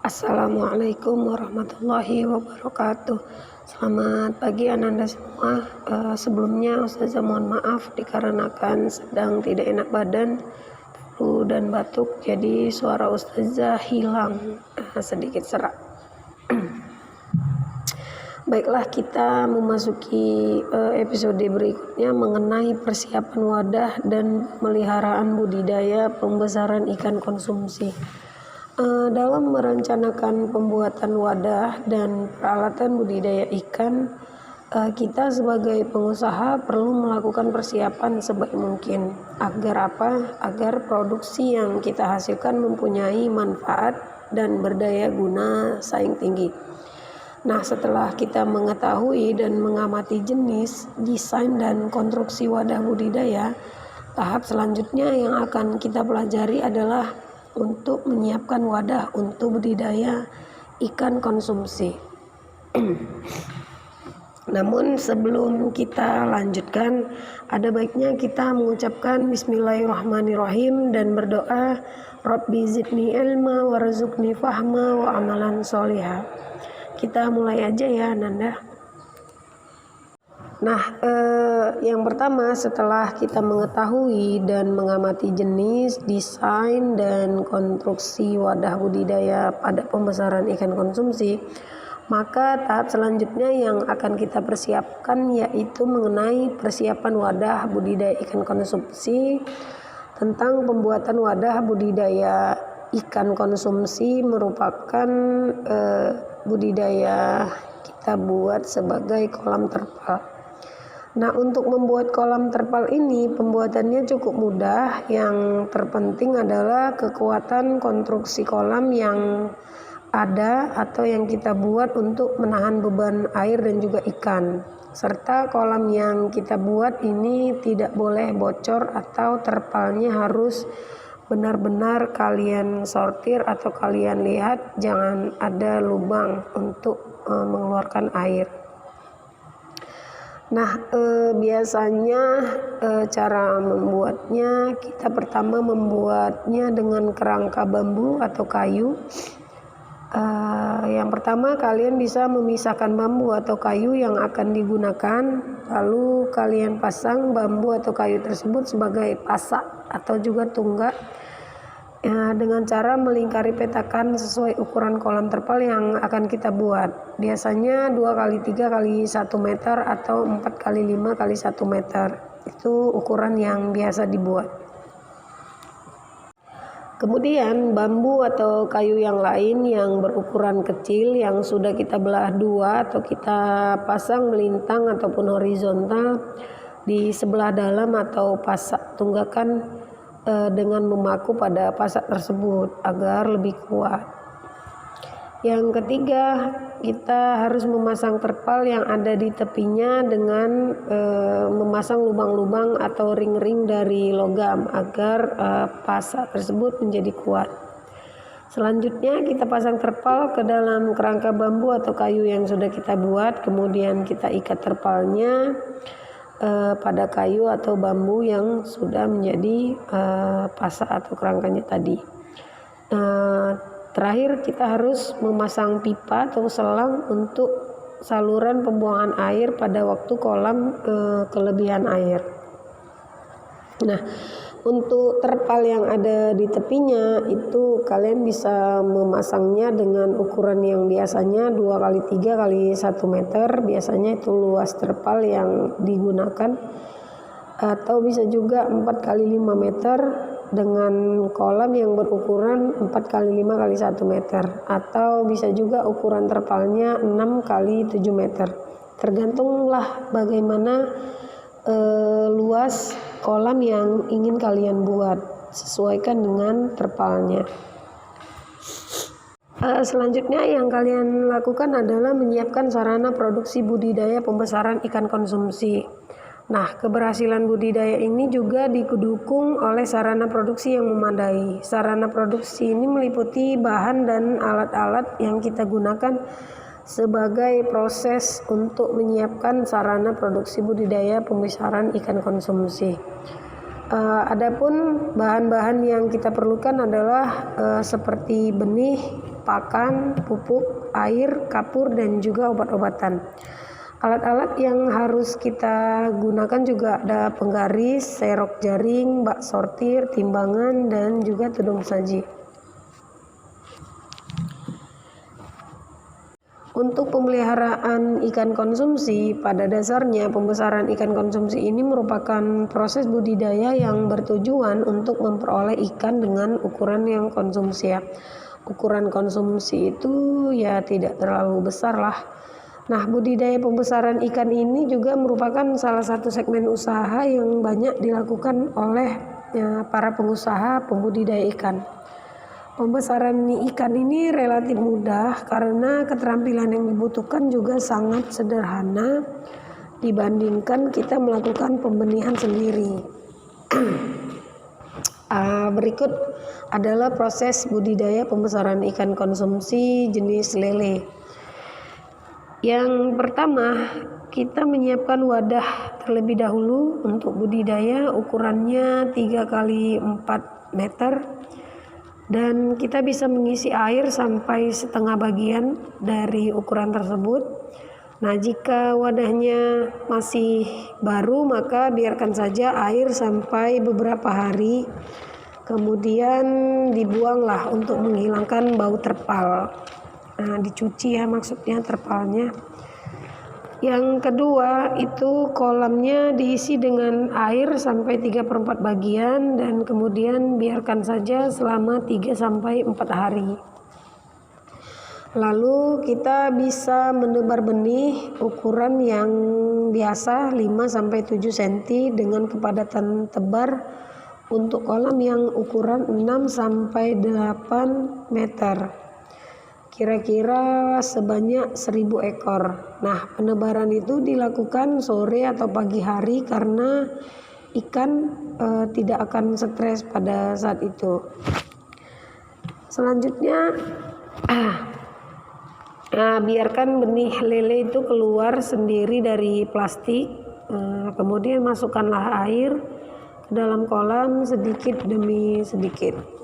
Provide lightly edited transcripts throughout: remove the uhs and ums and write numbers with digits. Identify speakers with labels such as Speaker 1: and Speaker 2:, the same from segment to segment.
Speaker 1: Assalamualaikum warahmatullahi wabarakatuh. Selamat pagi Ananda semua. Sebelumnya Ustazah mohon maaf dikarenakan sedang tidak enak badan, flu dan batuk, jadi suara Ustazah hilang, sedikit serak. Baiklah, kita memasuki episode berikutnya mengenai persiapan wadah dan pemeliharaan budidaya pembesaran ikan konsumsi. Dalam merencanakan pembuatan wadah dan peralatan budidaya ikan, kita sebagai pengusaha perlu melakukan persiapan sebaik mungkin. Agar apa? Agar produksi yang kita hasilkan mempunyai manfaat dan berdaya guna saing tinggi. Nah, setelah kita mengetahui dan mengamati jenis, desain, dan konstruksi wadah budidaya, tahap selanjutnya yang akan kita pelajari adalah untuk menyiapkan wadah untuk budidaya ikan konsumsi. Namun sebelum kita lanjutkan, ada baiknya kita mengucapkan Bismillahirrahmanirrahim dan berdoa, Rabbi zidni ilma warzuqni fahma wa amalan sholihah. Kita mulai aja ya Nanda. Nah, yang pertama setelah kita mengetahui dan mengamati jenis, desain, dan konstruksi wadah budidaya pada pembesaran ikan konsumsi, maka tahap selanjutnya yang akan kita persiapkan yaitu mengenai persiapan wadah budidaya ikan konsumsi. Tentang pembuatan wadah budidaya ikan konsumsi merupakan budidaya kita buat sebagai kolam terpal. Nah, untuk membuat kolam terpal ini pembuatannya cukup mudah. Yang terpenting adalah kekuatan konstruksi kolam yang ada atau yang kita buat untuk menahan beban air dan juga ikan. Serta kolam yang kita buat ini tidak boleh bocor atau terpalnya harus benar-benar kalian sortir atau kalian lihat, jangan ada lubang untuk mengeluarkan air. Nah, biasanya cara membuatnya, kita pertama membuatnya dengan kerangka bambu atau kayu. Yang pertama kalian bisa memisahkan bambu atau kayu yang akan digunakan, lalu kalian pasang bambu atau kayu tersebut sebagai pasak atau juga tunggak dengan cara melingkari petakan sesuai ukuran kolam terpal yang akan kita buat. Biasanya 2x3x1 meter atau 4x5x1 meter. Itu ukuran yang biasa dibuat. Kemudian bambu atau kayu yang lain yang berukuran kecil yang sudah kita belah dua atau kita pasang melintang ataupun horizontal di sebelah dalam atau pasak tunggakan dengan memaku pada pasak tersebut agar lebih kuat. Yang ketiga, kita harus memasang terpal yang ada di tepinya dengan memasang lubang-lubang atau ring-ring dari logam agar pasak tersebut menjadi kuat. Selanjutnya kita pasang terpal ke dalam kerangka bambu atau kayu yang sudah kita buat, kemudian kita ikat terpalnya pada kayu atau bambu yang sudah menjadi pasak atau kerangkanya tadi. Terakhir kita harus memasang pipa atau selang untuk saluran pembuangan air pada waktu kolam kelebihan air. Nah, untuk terpal yang ada di tepinya itu kalian bisa memasangnya dengan ukuran yang biasanya 2x3x1 meter. Biasanya itu luas terpal yang digunakan. Atau bisa juga 4x5 meter dengan kolam yang berukuran 4x5x1 meter. Atau bisa juga ukuran terpalnya 6x7 meter. Tergantunglah bagaimana luas kolam yang ingin kalian buat, sesuaikan dengan terpalnya. Selanjutnya yang kalian lakukan adalah menyiapkan sarana produksi budidaya pembesaran ikan konsumsi. Nah, keberhasilan budidaya ini juga didukung oleh sarana produksi yang memadai. Sarana produksi ini meliputi bahan dan alat-alat yang kita gunakan sebagai proses untuk menyiapkan sarana produksi budidaya pembesaran ikan konsumsi. Adapun bahan-bahan yang kita perlukan adalah seperti benih, pakan, pupuk, air, kapur, dan juga obat-obatan. Alat-alat yang harus kita gunakan juga ada penggaris, serok jaring, bak sortir, timbangan, dan juga tudung saji. Untuk pemeliharaan ikan konsumsi, pada dasarnya pembesaran ikan konsumsi ini merupakan proses budidaya yang bertujuan untuk memperoleh ikan dengan ukuran yang konsumsi ya. Ukuran konsumsi itu ya tidak terlalu besar lah. Nah, budidaya pembesaran ikan ini juga merupakan salah satu segmen usaha yang banyak dilakukan oleh para pengusaha pembudidaya ikan. Pembesaran ikan ini relatif mudah karena keterampilan yang dibutuhkan juga sangat sederhana dibandingkan kita melakukan pembenihan sendiri. Berikut adalah proses budidaya pembesaran ikan konsumsi jenis lele. Yang pertama, kita menyiapkan wadah terlebih dahulu untuk budidaya, ukurannya 3 x 4 meter. Dan kita bisa mengisi air sampai setengah bagian dari ukuran tersebut. Nah, jika wadahnya masih baru, maka biarkan saja air sampai beberapa hari. Kemudian dibuanglah untuk menghilangkan bau terpal. Nah, dicuci ya maksudnya terpalnya. Yang kedua itu kolamnya diisi dengan air sampai 3/4 bagian dan kemudian biarkan saja selama 3-4 hari. Lalu kita bisa menebar benih ukuran yang biasa 5-7 cm dengan kepadatan tebar untuk kolam yang ukuran 6-8 meter. Kira-kira sebanyak 1000 ekor. Nah, penebaran itu dilakukan sore atau pagi hari karena ikan tidak akan stres pada saat itu. Selanjutnya, biarkan benih lele itu keluar sendiri dari plastik. Kemudian masukkanlah air ke dalam kolam sedikit demi sedikit.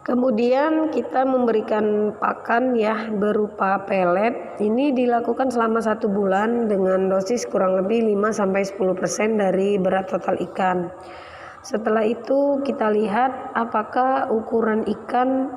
Speaker 1: Kemudian kita memberikan pakan ya berupa pelet. Ini dilakukan selama 1 bulan dengan dosis kurang lebih 5-10% dari berat total ikan. Setelah itu kita lihat apakah ukuran ikan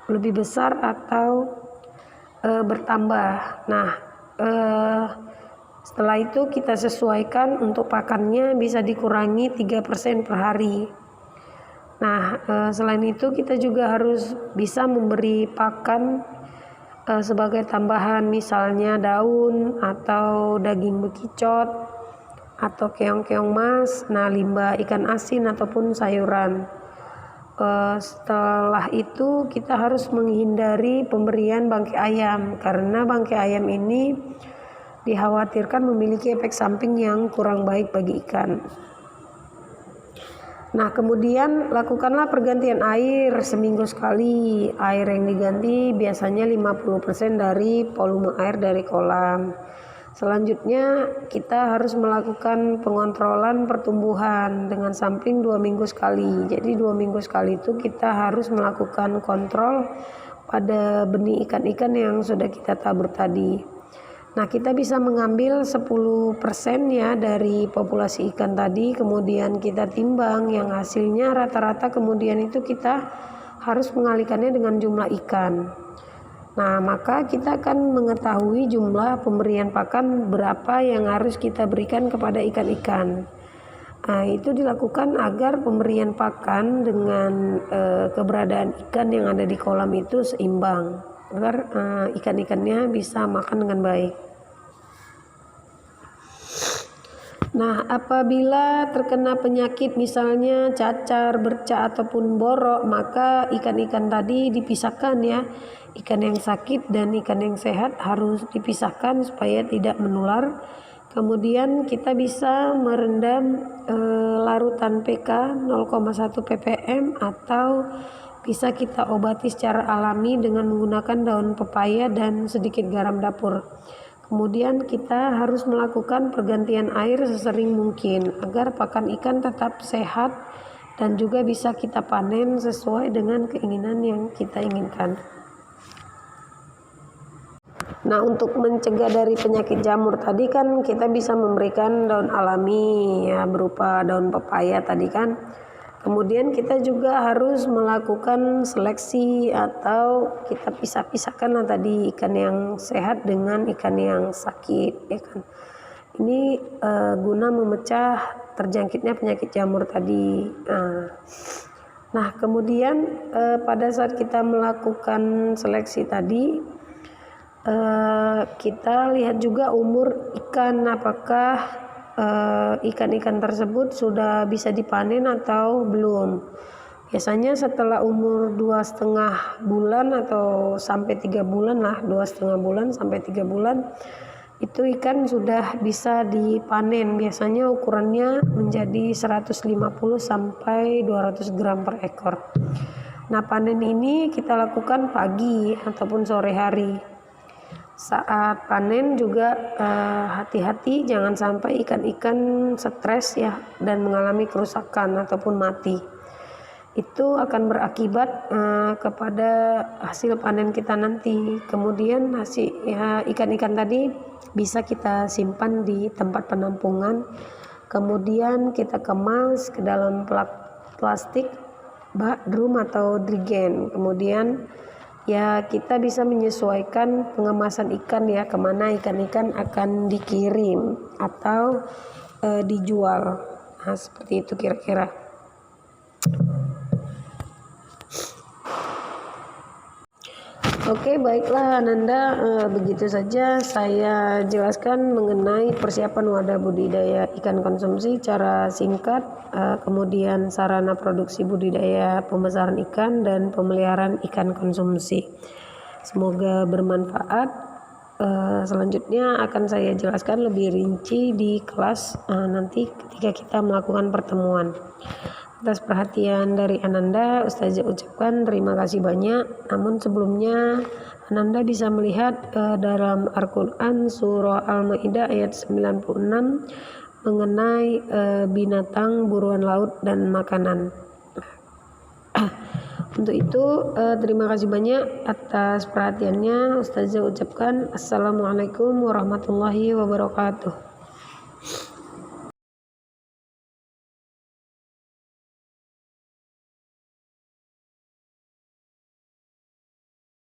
Speaker 1: lebih besar atau bertambah. Nah, setelah itu kita sesuaikan untuk pakannya bisa dikurangi 3% per hari. Nah, selain itu kita juga harus bisa memberi pakan sebagai tambahan, misalnya daun atau daging bekicot atau keong-keong mas, nah limbah ikan asin ataupun sayuran. Setelah itu kita harus menghindari pemberian bangkai ayam karena bangkai ayam ini dikhawatirkan memiliki efek samping yang kurang baik bagi ikan. Nah, kemudian lakukanlah pergantian air seminggu sekali. Air yang diganti biasanya 50% dari volume air dari kolam. Selanjutnya kita harus melakukan pengontrolan pertumbuhan dengan sampling 2 minggu sekali. Jadi 2 minggu sekali itu kita harus melakukan kontrol pada benih ikan-ikan yang sudah kita tabur tadi. Nah, kita bisa mengambil 10% ya dari populasi ikan tadi, kemudian kita timbang yang hasilnya rata-rata, kemudian itu kita harus mengalihkannya dengan jumlah ikan. Nah, maka kita akan mengetahui jumlah pemberian pakan berapa yang harus kita berikan kepada ikan-ikan. Nah, itu dilakukan agar pemberian pakan dengan keberadaan ikan yang ada di kolam itu seimbang, agar ikan-ikannya bisa makan dengan baik. Nah, apabila terkena penyakit misalnya cacar, bercak ataupun borok, maka ikan-ikan tadi dipisahkan ya. Ikan yang sakit dan ikan yang sehat harus dipisahkan supaya tidak menular. Kemudian kita bisa merendam larutan PK 0,1 ppm atau bisa kita obati secara alami dengan menggunakan daun pepaya dan sedikit garam dapur. Kemudian kita harus melakukan pergantian air sesering mungkin agar pakan ikan tetap sehat dan juga bisa kita panen sesuai dengan keinginan yang kita inginkan. Nah, untuk mencegah dari penyakit jamur tadi kan kita bisa memberikan daun alami ya, berupa daun pepaya tadi kan. Kemudian kita juga harus melakukan seleksi atau kita pisah-pisahkan tadi ikan yang sehat dengan ikan yang sakit ya kan. Ini guna memecah terjangkitnya penyakit jamur tadi. Nah, kemudian pada saat kita melakukan seleksi tadi, kita lihat juga umur ikan, apakah ikan-ikan tersebut sudah bisa dipanen atau belum. Biasanya setelah umur 2,5 bulan atau sampai 3 bulan lah, 2,5 bulan sampai 3 bulan itu ikan sudah bisa dipanen. Biasanya ukurannya menjadi 150 sampai 200 gram per ekor. Nah, panen ini kita lakukan pagi ataupun sore hari. Saat panen juga hati-hati jangan sampai ikan-ikan stres ya dan mengalami kerusakan ataupun mati. Itu akan berakibat kepada hasil panen kita nanti. Kemudian hasil ya, ikan-ikan tadi bisa kita simpan di tempat penampungan. Kemudian kita kemas ke dalam plastik, bak, drum atau drigen. Kemudian ya kita bisa menyesuaikan pengemasan ikan ya, kemana ikan-ikan akan dikirim atau dijual. Nah, seperti itu kira-kira. Oke, baiklah Ananda, begitu saja saya jelaskan mengenai persiapan wadah budidaya ikan konsumsi cara singkat, kemudian sarana produksi budidaya pembesaran ikan dan pemeliharaan ikan konsumsi. Semoga bermanfaat. Selanjutnya akan saya jelaskan lebih rinci di kelas nanti ketika kita melakukan pertemuan. Atas perhatian dari Ananda, Ustazah ucapkan terima kasih banyak. Namun sebelumnya Ananda bisa melihat dalam Al-Quran surah Al-Maidah ayat 96 mengenai binatang buruan laut dan makanan. Untuk itu terima kasih banyak atas perhatiannya. Ustazah ucapkan Assalamualaikum warahmatullahi wabarakatuh.